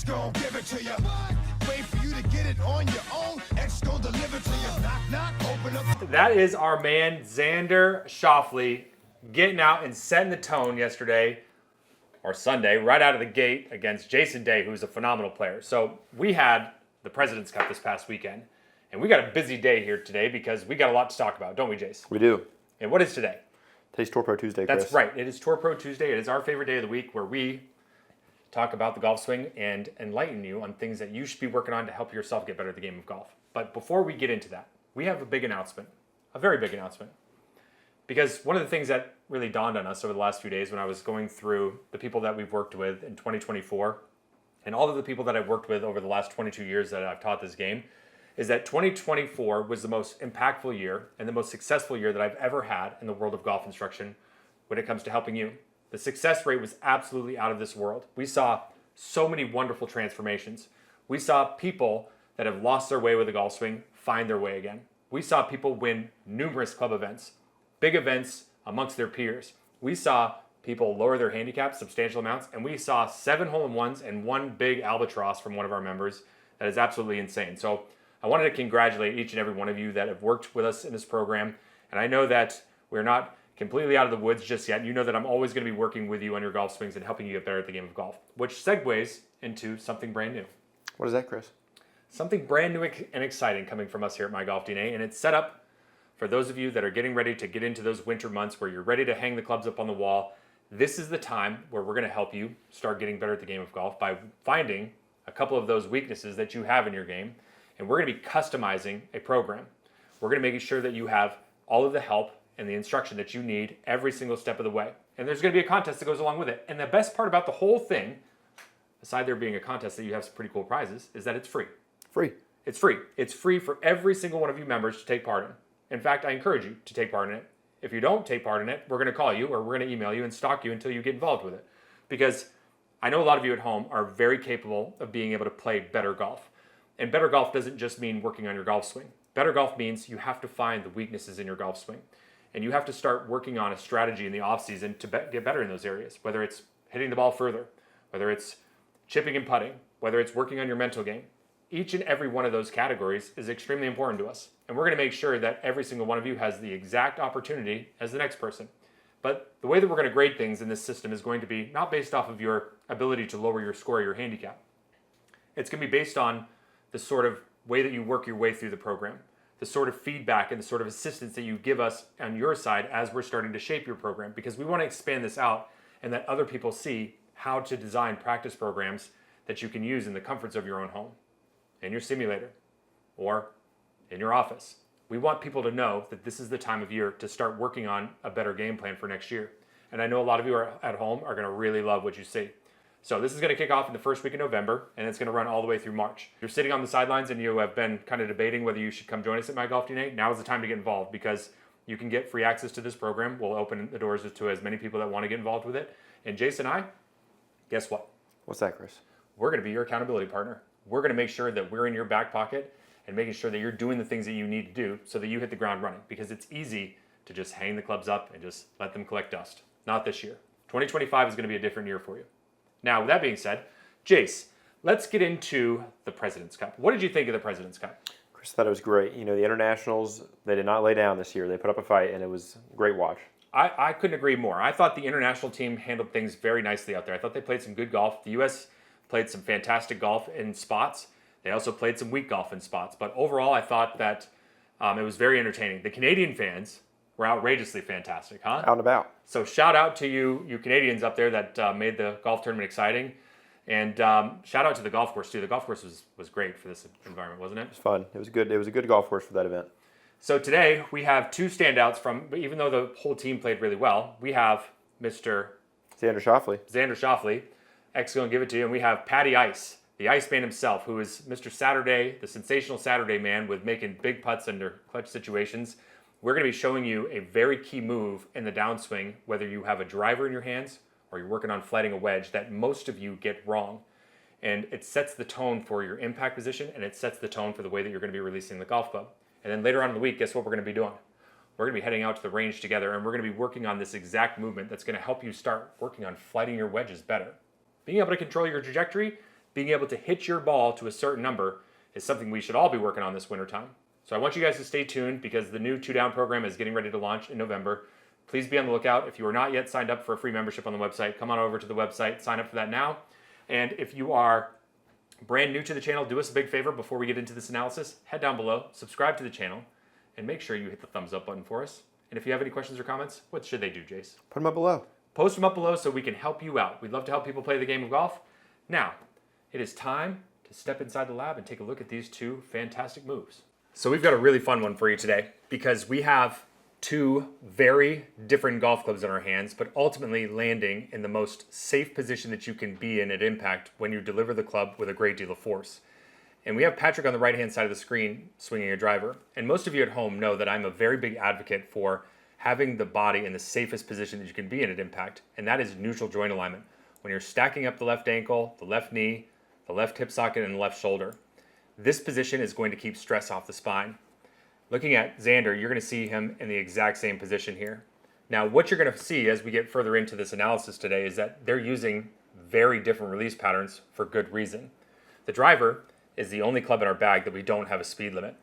gon' give it to you. Wait for you to get it on your own. X gon' deliver to you. Knock, knock, open up. That is our man, Xander Schauffele, getting out and setting the tone yesterday, or Sunday, right out of the gate against Jason Day, who's a phenomenal player. So we had the President's Cup this past weekend, and we got a busy day here today because we got a lot to talk about, don't we, Jace? We do. And what is today? Today's Tour Pro Tuesday, Chris. That's right. It is Tour Pro Tuesday. It is our favorite day of the week where we talk about the golf swing and enlighten you on things that you should be working on to help yourself get better at the game of golf. But before we get into that, we have a big announcement, a very big announcement. Because one of the things that really dawned on us over the last few days when I was going through the people that we've worked with in 2024 and all of the people that I've worked with over the last 22 years that I've taught this game is that 2024 was the most impactful year and the most successful year that I've ever had in the world of golf instruction when it comes to helping you. The success rate was absolutely out of this world. We saw so many wonderful transformations. We saw people that have lost their way with the golf swing find their way again. We saw people win numerous club events, big events amongst their peers. We saw people lower their handicaps substantial amounts, and we saw 7 hole-in-ones and 1 big albatross from one of our members. That is absolutely insane. So I wanted to congratulate each and every one of you that have worked with us in this program. And I know that we're not completely out of the woods just yet. You know that I'm always going to be working with you on your golf swings and helping you get better at the game of golf, which segues into something brand new. What is that, Chris? Something brand new and exciting coming from us here at My Golf DNA, and it's set up for those of you that are getting ready to get into those winter months where you're ready to hang the clubs up on the wall. This is the time where we're going to help you start getting better at the game of golf by finding a couple of those weaknesses that you have in your game, and we're going to be customizing a program. We're going to make sure that you have all of the help and the instruction that you need every single step of the way. And there's going to be a contest that goes along with it. And the best part about the whole thing, aside there being a contest that you have some pretty cool prizes, is that it's free. Free. It's free. It's free for every single one of you members to take part in. In fact, I encourage you to take part in it. If you don't take part in it, we're going to call you or we're going to email you and stalk you until you get involved with it. Because I know a lot of you at home are very capable of being able to play better golf. And better golf doesn't just mean working on your golf swing. Better golf means you have to find the weaknesses in your golf swing. And you have to start working on a strategy in the offseason to get better in those areas, whether it's hitting the ball further, whether it's chipping and putting, whether it's working on your mental game. Each and every one of those categories is extremely important to us. And we're going to make sure that every single one of you has the exact opportunity as the next person. But the way that we're going to grade things in this system is going to be not based off of your ability to lower your score or your handicap. It's going to be based on the sort of way that you work your way through the program, the sort of feedback and the sort of assistance that you give us on your side as we're starting to shape your program, because we want to expand this out and that other people see how to design practice programs that you can use in the comforts of your own home, in your simulator, or in your office. We want people to know that this is the time of year to start working on a better game plan for next year. And I know a lot of you are at home are going to really love what you see. So this is going to kick off in the first week of November, and it's going to run all the way through March. If you're sitting on the sidelines and you have been kind of debating whether you should come join us at My Golf DNA, now is the time to get involved because you can get free access to this program. We'll open the doors to as many people that want to get involved with it. And Jason and I, guess what? What's that, Chris? We're going to be your accountability partner. We're going to make sure that we're in your back pocket and making sure that you're doing the things that you need to do so that you hit the ground running, because it's easy to just hang the clubs up and just let them collect dust. Not this year. 2025 is going to be a different year for you. Now, with that being said, Jace, let's get into the President's Cup. What did you think of the President's Cup? Chris thought it was great. You know, the internationals, they did not lay down this year. They put up a fight, and it was a great watch. I couldn't agree more. I thought the international team handled things very nicely out there. I thought they played some good golf. The U.S. played some fantastic golf in spots. They also played some weak golf in spots. But overall, I thought that it was very entertaining. The Canadian fans were outrageously fantastic, huh? Out and about. So shout out to you Canadians up there that made the golf tournament exciting. And shout out to the golf course, too. The golf course was great for this environment, wasn't it? It was fun. It was good. It was a good golf course for that event. So today we have 2 standouts from, even though the whole team played really well, we have Mr. Xander Schauffele. X going to give it to you. And we have Patty Ice, the Iceman himself, who is Mr. Saturday, the sensational Saturday man with making big putts under clutch situations. We're going to be showing you a very key move in the downswing, whether you have a driver in your hands or you're working on flighting a wedge, that most of you get wrong. And it sets the tone for your impact position, and it sets the tone for the way that you're going to be releasing the golf club. And then later on in the week, guess what we're going to be doing? We're going to be heading out to the range together, and we're going to be working on this exact movement that's going to help you start working on flighting your wedges better. Being able to control your trajectory, being able to hit your ball to a certain number is something we should all be working on this wintertime. So I want you guys to stay tuned because the new 2 Down program is getting ready to launch in November. Please be on the lookout. If you are not yet signed up for a free membership on the website, come on over to the website, sign up for that now. And if you are brand new to the channel, do us a big favor before we get into this analysis. Head down below, subscribe to the channel, and make sure you hit the thumbs up button for us. And if you have any questions or comments, what should they do, Jace? Put them up below. Post them up below so we can help you out. We'd love to help people play the game of golf. Now, it is time to step inside the lab and take a look at these 2 fantastic moves. So we've got a really fun one for you today because we have 2 very different golf clubs in our hands, but ultimately landing in the most safe position that you can be in at impact when you deliver the club with a great deal of force. And we have Patrick on the right-hand side of the screen swinging a driver. And most of you at home know that I'm a very big advocate for having the body in the safest position that you can be in at impact, and that is neutral joint alignment. When you're stacking up the left ankle, the left knee, the left hip socket, and the left shoulder. This position is going to keep stress off the spine. Looking at Xander, you're going to see him in the exact same position here. Now, what you're going to see as we get further into this analysis today is that they're using very different release patterns for good reason. The driver is the only club in our bag that we don't have a speed limit.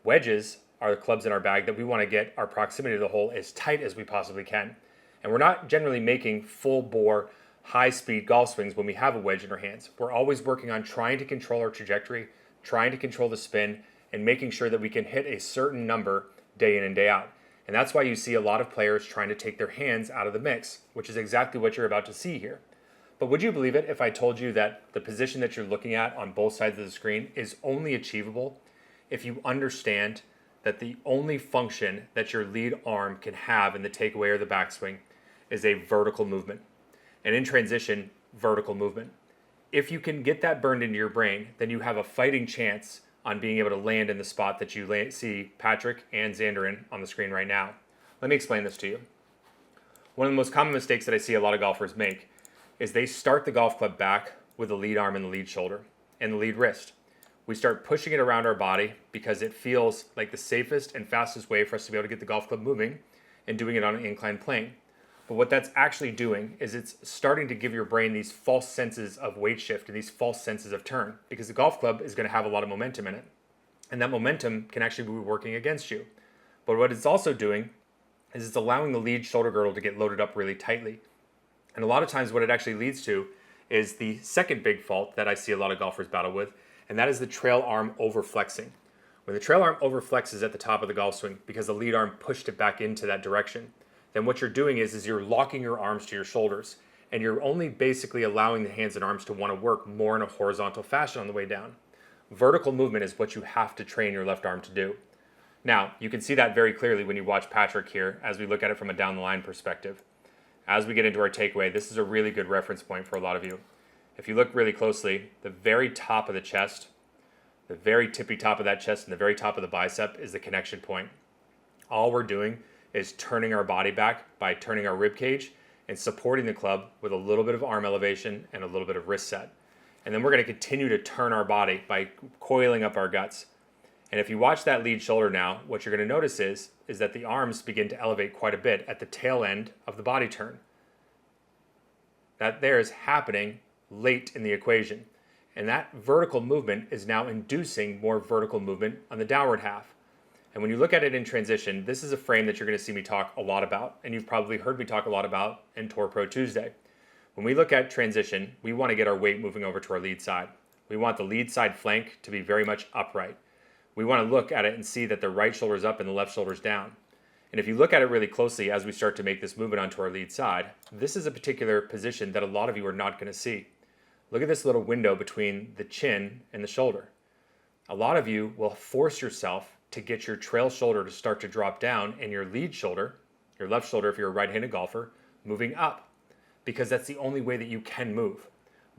Wedges are the clubs in our bag that we want to get our proximity to the hole as tight as we possibly can. And we're not generally making full bore, high speed golf swings when we have a wedge in our hands. We're always working on trying to control our trajectory, trying to control the spin, and making sure that we can hit a certain number day in and day out. And that's why you see a lot of players trying to take their hands out of the mix, which is exactly what you're about to see here. But would you believe it if I told you that the position that you're looking at on both sides of the screen is only achievable if you understand that the only function that your lead arm can have in the takeaway or the backswing is a vertical movement. And in transition, vertical movement. If you can get that burned into your brain, then you have a fighting chance on being able to land in the spot that you see Patrick and Xander in on the screen right now. Let me explain this to you. One of the most common mistakes that I see a lot of golfers make is they start the golf club back with the lead arm and the lead shoulder and the lead wrist. We start pushing it around our body because it feels like the safest and fastest way for us to be able to get the golf club moving and doing it on an inclined plane. But what that's actually doing is it's starting to give your brain these false senses of weight shift and these false senses of turn because the golf club is going to have a lot of momentum in it. And that momentum can actually be working against you. But what it's also doing is it's allowing the lead shoulder girdle to get loaded up really tightly. And a lot of times what it actually leads to is the second big fault that I see a lot of golfers battle with, and that is the trail arm overflexing. When the trail arm overflexes at the top of the golf swing because the lead arm pushed it back into that direction, then what you're doing is you're locking your arms to your shoulders, and you're only basically allowing the hands and arms to want to work more in a horizontal fashion on the way down. Vertical movement is what you have to train your left arm to do. Now, you can see that very clearly when you watch Patrick here as we look at it from a down the line perspective. As we get into our takeaway, this is a really good reference point for a lot of you. If you look really closely, the very top of the chest, the very tippy top of that chest and the very top of the bicep is the connection point. All we're doing is turning our body back by turning our rib cage and supporting the club with a little bit of arm elevation and a little bit of wrist set. And then we're going to continue to turn our body by coiling up our guts. And if you watch that lead shoulder now, what you're going to notice is that the arms begin to elevate quite a bit at the tail end of the body turn. That there is happening late in the equation. And that vertical movement is now inducing more vertical movement on the downward half. And when you look at it in transition, this is a frame that you're going to see me talk a lot about, and you've probably heard me talk a lot about in Tour Pro Tuesday. When we look at transition, we want to get our weight moving over to our lead side. We want the lead side flank to be very much upright. We want to look at it and see that the right shoulder's up and the left shoulder's down. And if you look at it really closely as we start to make this movement onto our lead side, this is a particular position that a lot of you are not going to see. Look at this little window between the chin and the shoulder. A lot of you will force yourself to get your trail shoulder to start to drop down and your lead shoulder, your left shoulder if you're a right-handed golfer, moving up, because that's the only way that you can move.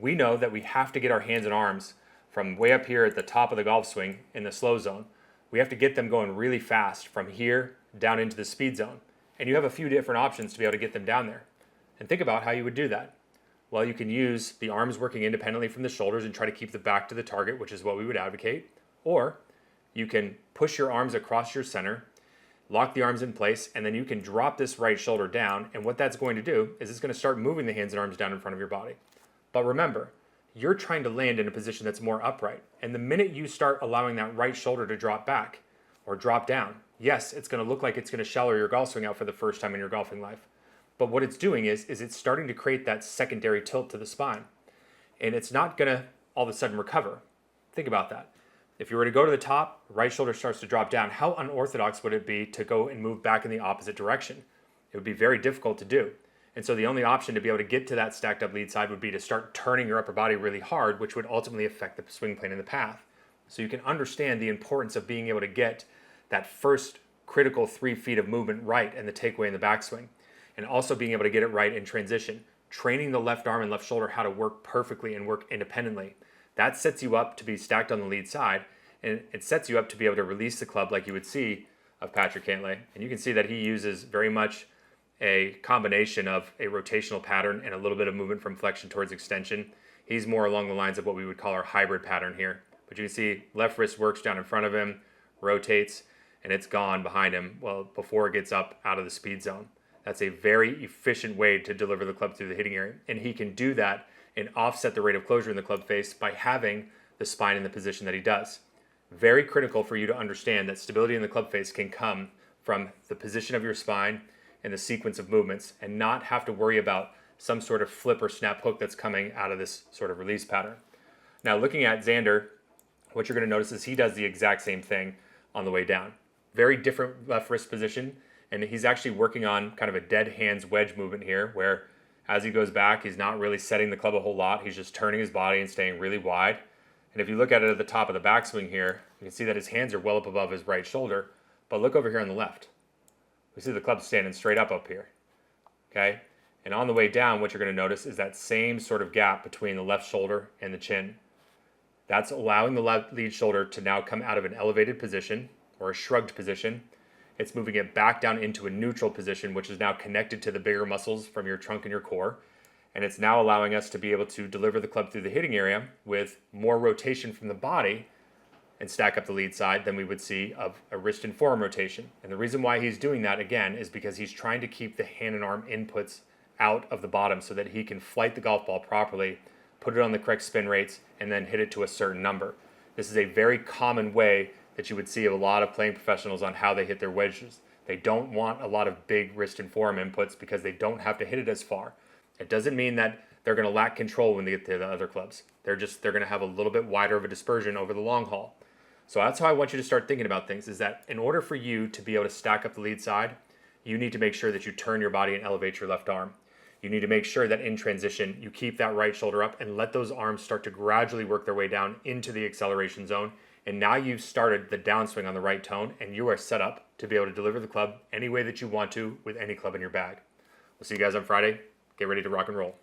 We know that we have to get our hands and arms from way up here at the top of the golf swing in the slow zone. We have to get them going really fast from here down into the speed zone. And you have a few different options to be able to get them down there. And think about how you would do that. Well, you can use the arms working independently from the shoulders and try to keep the back to the target, which is what we would advocate. Or you can push your arms across your center, lock the arms in place, and then you can drop this right shoulder down. And what that's going to do is it's going to start moving the hands and arms down in front of your body. But remember, you're trying to land in a position that's more upright. And the minute you start allowing that right shoulder to drop back or drop down, yes, it's going to look like it's going to shallow your golf swing out for the first time in your golfing life. But what it's doing is it's starting to create that secondary tilt to the spine. And it's not going to all of a sudden recover. Think about that. If you were to go to the top, right shoulder starts to drop down. How unorthodox would it be to go and move back in the opposite direction? It would be very difficult to do. And so the only option to be able to get to that stacked up lead side would be to start turning your upper body really hard, which would ultimately affect the swing plane in the path. So you can understand the importance of being able to get that first critical 3 feet of movement right and the takeaway in the backswing. And also being able to get it right in transition. Training the left arm and left shoulder how to work perfectly and work independently. That sets you up to be stacked on the lead side, and it sets you up to be able to release the club like you would see of Patrick Cantlay. And you can see that he uses very much a combination of a rotational pattern and a little bit of movement from flexion towards extension. He's more along the lines of what we would call our hybrid pattern here. But you can see left wrist works down in front of him, rotates, and it's gone behind him, well, before it gets up out of the speed zone. That's a very efficient way to deliver the club through the hitting area. And he can do that and offset the rate of closure in the club face by having the spine in the position that he does. Very critical for you to understand that stability in the club face can come from the position of your spine and the sequence of movements, and not have to worry about some sort of flip or snap hook that's coming out of this sort of release pattern. Now looking at Xander, what you're going to notice is he does the exact same thing on the way down. Very different left wrist position, and he's actually working on kind of a dead hands wedge movement here, where as he goes back, he's not really setting the club a whole lot. He's just turning his body and staying really wide. And if you look at it at the top of the backswing here, you can see that his hands are well up above his right shoulder. But look over here on the left. We see the club standing straight up here. Okay? And on the way down, what you're going to notice is that same sort of gap between the left shoulder and the chin. That's allowing the left lead shoulder to now come out of an elevated position or a shrugged position. It's moving it back down into a neutral position, which is now connected to the bigger muscles from your trunk and your core. And it's now allowing us to be able to deliver the club through the hitting area with more rotation from the body and stack up the lead side than we would see of a wrist and forearm rotation. And the reason why he's doing that, again, is because he's trying to keep the hand and arm inputs out of the bottom so that he can flight the golf ball properly, put it on the correct spin rates, and then hit it to a certain number. This is a very common way that you would see of a lot of playing professionals on how they hit their wedges. They don't want a lot of big wrist and forearm inputs because they don't have to hit it as far. It doesn't mean that they're going to lack control when they get to the other clubs. They're going to have a little bit wider of a dispersion over the long haul. So that's how I want you to start thinking about things, is that in order for you to be able to stack up the lead side, you need to make sure that you turn your body and elevate your left arm. You need to make sure that in transition, you keep that right shoulder up and let those arms start to gradually work their way down into the acceleration zone. And now you've started the downswing on the right tone, and you are set up to be able to deliver the club any way that you want to with any club in your bag. We'll see you guys on Friday. Get ready to rock and roll.